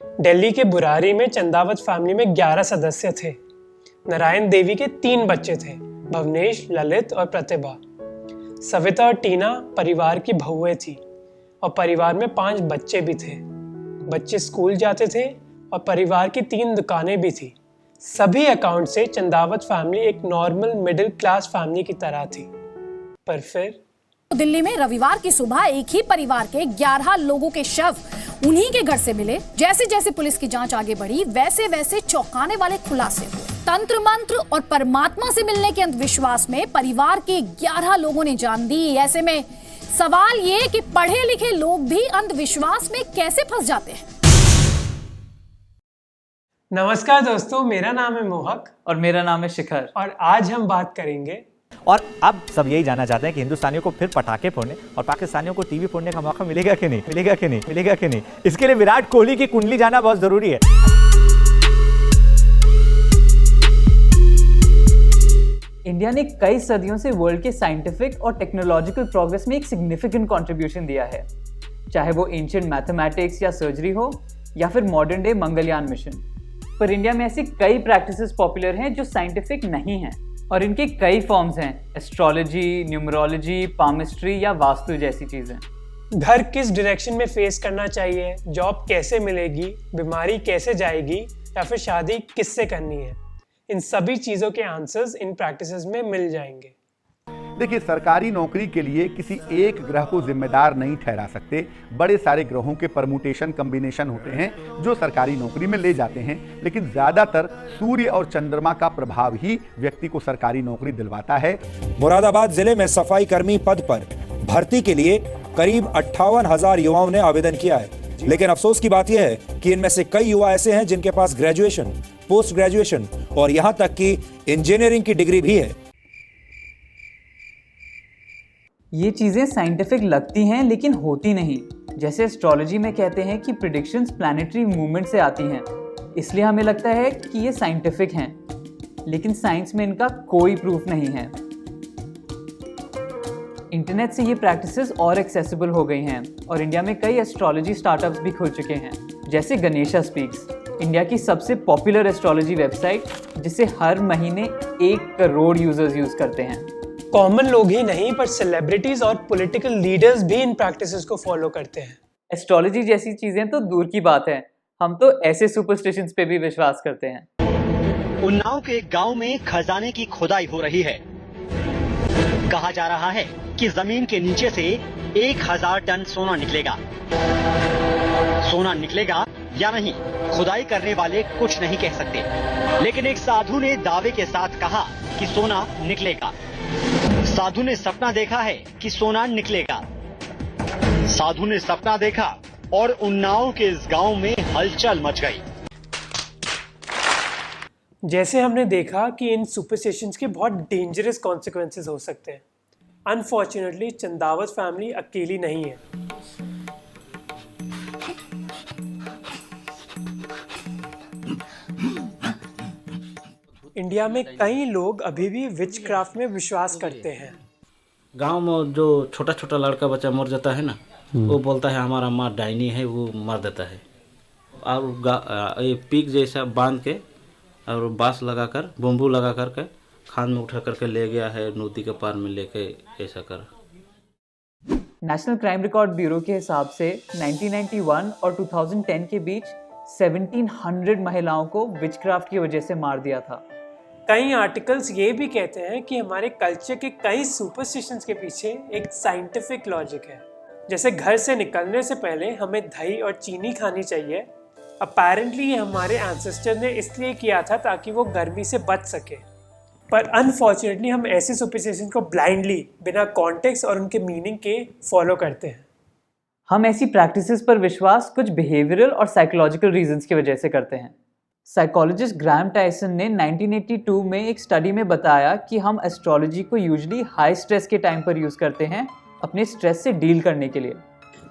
दिल्ली के बुरारी में चंदावत फैमिली में 11 सदस्य थे। नारायण देवी के 3 बच्चे थे, भवनेश, ललित और प्रतिभा। सविता और टीना परिवार की बहुएं थी और परिवार में 5 बच्चे भी थे। बच्चे स्कूल जाते थे और परिवार की 3 दुकानें भी थी। सभी अकाउंट से चंदावत फैमिली एक नॉर्मल मिडिल क्लास फैमिली की तरह थी। पर फिर दिल्ली में रविवार की सुबह एक ही परिवार के 11 लोगों के शव उन्हीं के घर से मिले। जैसे जैसे पुलिस की जांच आगे बढ़ी, वैसे वैसे चौंकाने वाले खुलासे हुए। तंत्र मंत्र और परमात्मा से मिलने के अंधविश्वास में परिवार के 11 लोगों ने जान दी। ऐसे में सवाल ये कि पढ़े लिखे लोग भी अंधविश्वास में कैसे फंस जाते हैं। नमस्कार दोस्तों, मेरा नाम है मोहक और मेरा नाम है शिखर और आज हम बात करेंगे। और अब सब यही जानना चाहते हैं कि हिंदुस्तानियों को फिर पटाखे फोड़ने और पाकिस्तानियों को टीवी फोड़ने का मौका मिलेगा कि नहीं। इसके लिए विराट कोहली की कुंडली जाना बहुत जरूरी है। इंडिया ने कई सदियों से वर्ल्ड के साइंटिफिक और टेक्नोलॉजिकल प्रोग्रेस में एक सिग्निफिकेंट कंट्रीब्यूशन दिया है, चाहे वो एंशिएंट मैथमेटिक्स या सर्जरी हो या फिर मॉडर्न डे मंगलयान मिशन। पर इंडिया में ऐसी कई प्रैक्टिसेस पॉपुलर हैं जो साइंटिफिक नहीं हैं और इनके कई फॉर्म्स हैं, एस्ट्रोलॉजी, न्यूमरोलॉजी, पामिस्ट्री या वास्तु जैसी चीजें। घर किस डायरेक्शन में फेस करना चाहिए, जॉब कैसे मिलेगी, बीमारी कैसे जाएगी या फिर शादी किससे करनी है, इन सभी चीजों के आंसर्स इन प्रैक्टिसेस में मिल जाएंगे। देखिए, सरकारी नौकरी के लिए किसी एक ग्रह को जिम्मेदार नहीं ठहरा सकते। बड़े सारे ग्रहों के परमुटेशन कॉम्बिनेशन होते हैं जो सरकारी नौकरी में ले जाते हैं, लेकिन ज्यादातर सूर्य और चंद्रमा का प्रभाव ही व्यक्ति को सरकारी नौकरी दिलवाता है। मुरादाबाद जिले में सफाई कर्मी पद पर भर्ती के लिए करीब 58,000 युवाओं ने आवेदन किया है, लेकिन अफसोस की बात यह है कि इनमें से कई युवा ऐसे हैं जिनके पास ग्रेजुएशन, पोस्ट ग्रेजुएशन और यहां तक कि इंजीनियरिंग की डिग्री भी है। ये चीजें साइंटिफिक लगती हैं लेकिन होती नहीं। जैसे एस्ट्रोलॉजी में कहते हैं कि प्रेडिक्शंस प्लैनेटरी मूवमेंट से आती हैं, इसलिए हमें लगता है कि ये साइंटिफिक हैं, लेकिन साइंस में इनका कोई प्रूफ नहीं है। इंटरनेट से ये प्रैक्टिसेस और एक्सेसिबल हो गई हैं और इंडिया में कई एस्ट्रोलॉजी स्टार्टअप्स भी खुल चुके हैं, जैसे गणेशा स्पीक्स, इंडिया की सबसे पॉपुलर एस्ट्रोलॉजी वेबसाइट जिसे हर महीने 1 करोड़ यूजर्स यूज करते हैं। कॉमन लोग ही नहीं पर सेलिब्रिटीज और पॉलिटिकल लीडर्स भी इन प्रैक्टिसेस को फॉलो करते हैं। एस्ट्रोलॉजी जैसी चीजें तो दूर की बात है, हम तो ऐसे सुपरस्टिशंस पे भी विश्वास करते हैं। उन्नाव के एक गांव में खजाने की खुदाई हो रही है। कहा जा रहा है कि जमीन के नीचे से 1000 टन सोना निकलेगा। सोना निकलेगा या नहीं, खुदाई करने वाले कुछ नहीं कह सकते, लेकिन एक साधु ने दावे के साथ कहा कि सोना निकलेगा। साधु ने सपना देखा है कि सोना निकलेगा। साधु ने सपना देखा और उन्नाव के इस गांव में हलचल मच गई। जैसे हमने देखा कि इन सुपरस्टिशंस के बहुत डेंजरस कॉन्सिक्वेंसेस हो सकते हैं। अनफॉर्चुनेटली चंदावत फैमिली अकेली नहीं है। इंडिया में कई लोग अभी भी विचक्राफ्ट में विश्वास करते हैं। गांव में जो छोटा छोटा लड़का बच्चा मर जाता है ना, वो बोलता है हमारा माँ डायनी है, वो मार देता है। और ये पीक जैसा बांध के और बांस लगाकर, बम्बू लगा करके खान में उठा करके ले गया है, नदी के पार में लेके ऐसा कर। नेशनल क्राइम रिकॉर्ड ब्यूरो के हिसाब से 1991 और 2010 के बीच 1700 महिलाओं को विचक्राफ्ट की वजह से मार दिया था। कई आर्टिकल्स ये भी कहते हैं कि हमारे कल्चर के कई सुपरस्टिशंस के पीछे एक साइंटिफिक लॉजिक है। जैसे घर से निकलने से पहले हमें दही और चीनी खानी चाहिए। अपैरेंटली ये हमारे एंसेस्टर ने इसलिए किया था ताकि वो गर्मी से बच सके। पर अनफॉर्चुनेटली हम ऐसे सुपरस्टिशंस को ब्लाइंडली, बिना कॉन्टेक्स्ट और उनके मीनिंग के फॉलो करते हैं। हम ऐसी प्रैक्टिसेस पर विश्वास कुछ बिहेवियरल और साइकोलॉजिकल रीजंस की वजह से करते हैं। साइकोलॉजिस्ट ग्राहम टाइसन ने 1982 में एक स्टडी में बताया कि हम एस्ट्रोलॉजी को यूजुअली हाई स्ट्रेस के टाइम पर यूज़ करते हैं अपने स्ट्रेस से डील करने के लिए।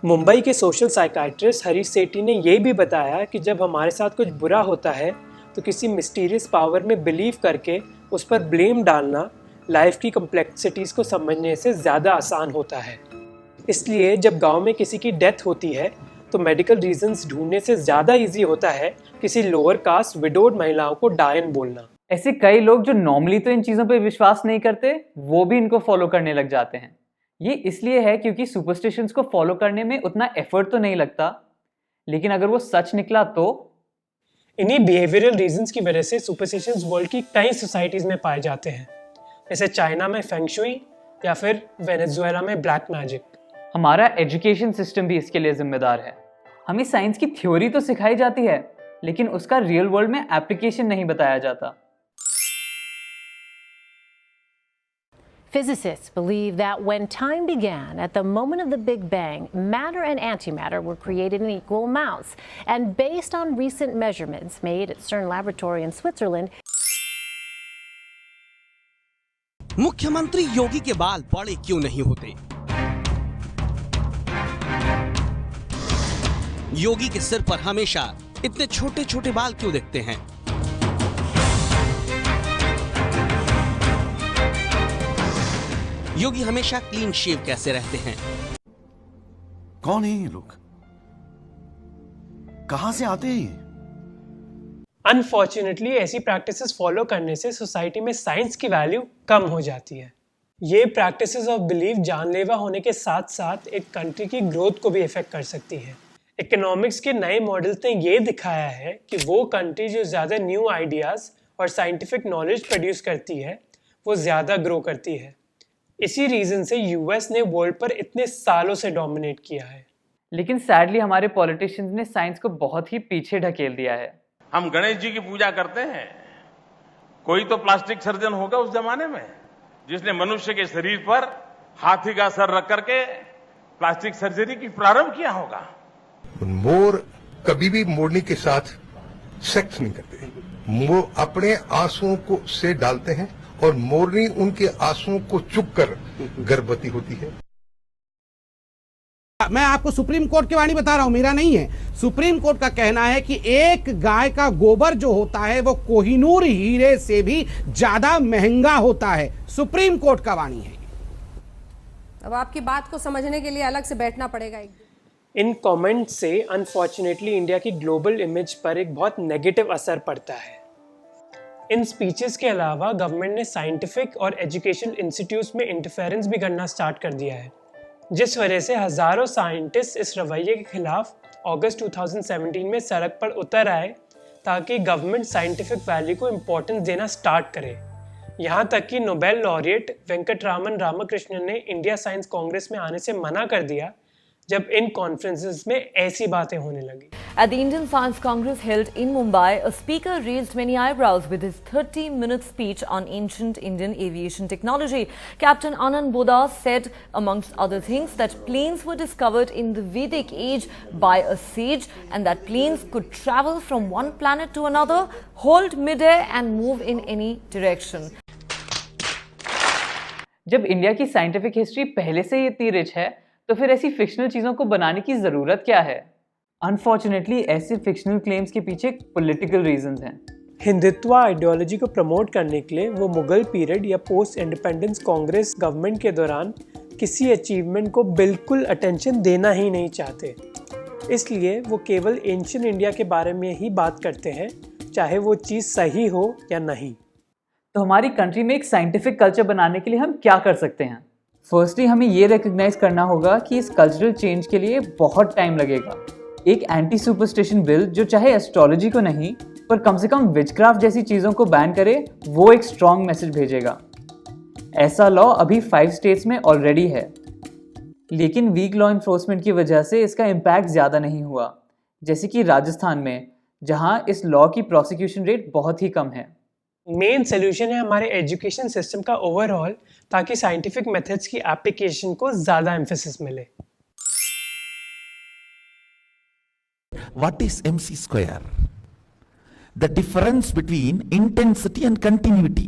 मुंबई के सोशल साइकाइट्रिस्ट हरीश सेठी ने यह भी बताया कि जब हमारे साथ कुछ बुरा होता है तो किसी मिस्टीरियस पावर में बिलीव करके उस पर ब्लेम डालना लाइफ की कॉम्प्लेक्सिटीज़ को समझने से ज़्यादा आसान होता है। इसलिए जब गांव में किसी की डेथ होती है तो मेडिकल रीजंस ढूंढने से ज़्यादा इजी होता है किसी लोअर कास्ट विडोड महिलाओं को डायन बोलना। ऐसे कई लोग जो नॉर्मली तो इन चीज़ों पे विश्वास नहीं करते, वो भी इनको फॉलो करने लग जाते हैं। ये इसलिए है क्योंकि सुपरस्टिशंस को फॉलो करने में उतना एफर्ट तो नहीं लगता, लेकिन अगर वो सच निकला तो। इन्हीं बिहेवियरल रीजंस की वजह से सुपरस्टिशंस वर्ल्ड की कई सोसाइटीज़ में पाए जाते हैं, जैसे चाइना में फेंग शुई या फिर वेनेजुएला में ब्लैक मैजिक। हमारा एजुकेशन सिस्टम भी इसके लिए जिम्मेदार है। हमें साइंस की थ्योरी तो सिखाई जाती है, लेकिन उसका रियल वर्ल्ड में एप्लीकेशन नहीं बताया जाता। Physicists believe that when time began, at the moment of the Big Bang, matter and antimatter were created in equal amounts. And based on recent measurements made at CERN Laboratory in Switzerland, मुख्यमंत्री योगी के बाल बड़े क्यों नहीं होते? योगी के सिर पर हमेशा इतने छोटे छोटे बाल क्यों दिखते हैं? योगी हमेशा क्लीन शेव कैसे रहते हैं? कौन है ये लोग? कहां से आते हैं? अनफॉर्चुनेटली ऐसी प्रैक्टिसेस फॉलो करने से सोसाइटी में साइंस की वैल्यू कम हो जाती है। ये प्रैक्टिसेस ऑफ बिलीफ जानलेवा होने के साथ साथ एक कंट्री की ग्रोथ को भी इफेक्ट कर सकती है। इकोनॉमिक्स के नए मॉडल्स ने ये दिखाया है कि वो कंट्री जो ज़्यादा न्यू आइडियाज़ और साइंटिफिक नॉलेज प्रोड्यूस करती है वो ज़्यादा ग्रो करती है। इसी रीज़न से यूएस ने वर्ल्ड पर इतने सालों से डोमिनेट किया है। लेकिन सैडली हमारे पॉलिटिशियंस ने साइंस को बहुत ही पीछे ढकेल दिया है। हम गणेश जी की पूजा करते हैं, कोई तो प्लास्टिक सर्जन होगा उस जमाने में जिसने मनुष्य के शरीर पर हाथी का सर रख करके प्लास्टिक सर्जरी की प्रारंभ किया होगा। मोर कभी भी मोरनी के साथ सेक्स नहीं करते, वो अपने आंसुओं को से डालते हैं और मोरनी उनके आंसुओं को चुपकर गर्भवती होती है। मैं आपको सुप्रीम कोर्ट की वाणी बता रहा हूं, मेरा नहीं है। सुप्रीम कोर्ट का कहना है कि एक गाय का गोबर जो होता है वो कोहिनूर हीरे से भी ज्यादा महंगा होता है। सुप्रीम कोर्ट का वाणी है। अब आपकी बात को समझने के लिए अलग से बैठना पड़ेगा। इन कमेंट से अनफॉर्चुनेटली इंडिया की ग्लोबल इमेज पर एक बहुत नेगेटिव असर पड़ता है। इन स्पीचेस के अलावा गवर्नमेंट ने साइंटिफिक और एजुकेशनल इंस्टीट्यूट्स में इंटरफेरेंस भी करना स्टार्ट कर दिया है, जिस वजह से हज़ारों साइंटिस्ट इस रवैये के खिलाफ अगस्त 2017 में सड़क पर उतर आए ताकि गवर्नमेंट साइंटिफिक वैल्यू को इम्पोर्टेंस देना स्टार्ट करे। यहाँ तक कि नोबेल लॉरिएट वेंकटरामन रामकृष्णन ने इंडिया साइंस कांग्रेस में आने से मना कर दिया जब इन कॉन्फ्रेंसेस में ऐसी बातें होने लगी। At the Indian Science Congress held in Mumbai, a speaker raised many eyebrows with his 30-minute speech on ancient Indian aviation technology. Captain Anand Bodha said, amongst other things, that planes were discovered in the Vedic age by a sage and that planes could travel from one planet to another, hold midair and move in any direction. जब India की scientific history पहले से ही इतनी rich है, तो फिर ऐसी fictional चीज़ों को बनाने की ज़रूरत क्या है? अनफॉर्चुनेटली ऐसे फिक्शनल क्लेम्स के पीछे पॉलिटिकल रीजंस हैं। हिंदुत्व आइडियोलॉजी को प्रमोट करने के लिए वो मुगल पीरियड या पोस्ट इंडिपेंडेंस कांग्रेस गवर्नमेंट के दौरान किसी अचीवमेंट को बिल्कुल अटेंशन देना ही नहीं चाहते। इसलिए वो केवल एंशिएंट इंडिया के बारे में ही बात करते हैं, चाहे वो चीज़ सही हो या नहीं। तो हमारी कंट्री में एक साइंटिफिक कल्चर बनाने के लिए हम क्या कर सकते हैं? फर्स्टली हमें ये रिकग्नाइज करना होगा कि इस कल्चरल चेंज के लिए बहुत टाइम लगेगा। एक एंटी सुपरस्टिशन बिल जो चाहे एस्ट्रोलॉजी को नहीं पर कम से कम विचक्राफ्ट जैसी चीज़ों को बैन करे, वो एक स्ट्रॉन्ग मैसेज भेजेगा। ऐसा लॉ अभी 5 स्टेट्स में ऑलरेडी है, लेकिन वीक लॉ इन्फोर्समेंट की वजह से इसका इम्पैक्ट ज़्यादा नहीं हुआ, जैसे कि राजस्थान में, जहां इस लॉ की प्रोसिक्यूशन रेट बहुत ही कम है। मेन सोल्यूशन है हमारे एजुकेशन सिस्टम का ओवरऑल, ताकि साइंटिफिक मेथड्स की एप्लीकेशन को ज़्यादा एम्फेसिस मिले। What is MC square? The difference between intensity and continuity.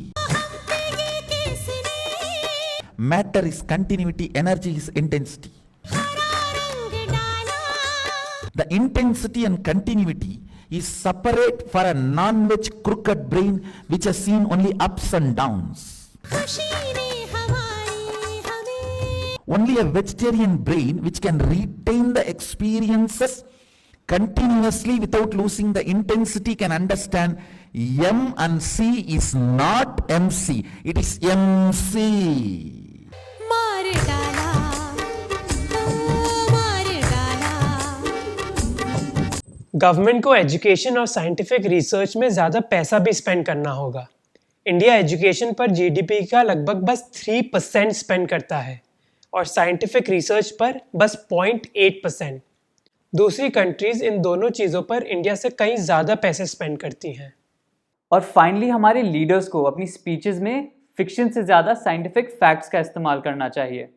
Matter is continuity, energy is intensity. The intensity and continuity is separate for a non-veg crooked brain which has seen only ups and downs. only a vegetarian brain which can retain the experiences continuously without losing the intensity can understand M and C is not MC, it is MC. Government को education और scientific research में ज़्यादा पैसा भी spend करना होगा। India education पर GDP का लगभग बस 3% स्पेंड करता है और साइंटिफिक रिसर्च पर बस 0.8%। दूसरी कंट्रीज इन दोनों चीज़ों पर इंडिया से कहीं ज़्यादा पैसे स्पेंड करती हैं। और फाइनली हमारे लीडर्स को अपनी स्पीचेस में फिक्शन से ज़्यादा साइंटिफिक फैक्ट्स का इस्तेमाल करना चाहिए।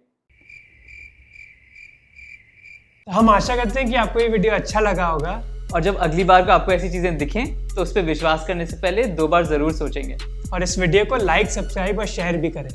हम आशा करते हैं कि आपको ये वीडियो अच्छा लगा होगा और जब अगली बार को आपको ऐसी चीज़ें दिखें तो उस पर विश्वास करने से पहले 2 बार ज़रूर सोचेंगे। और इस वीडियो को लाइक, सब्सक्राइब और शेयर भी करें।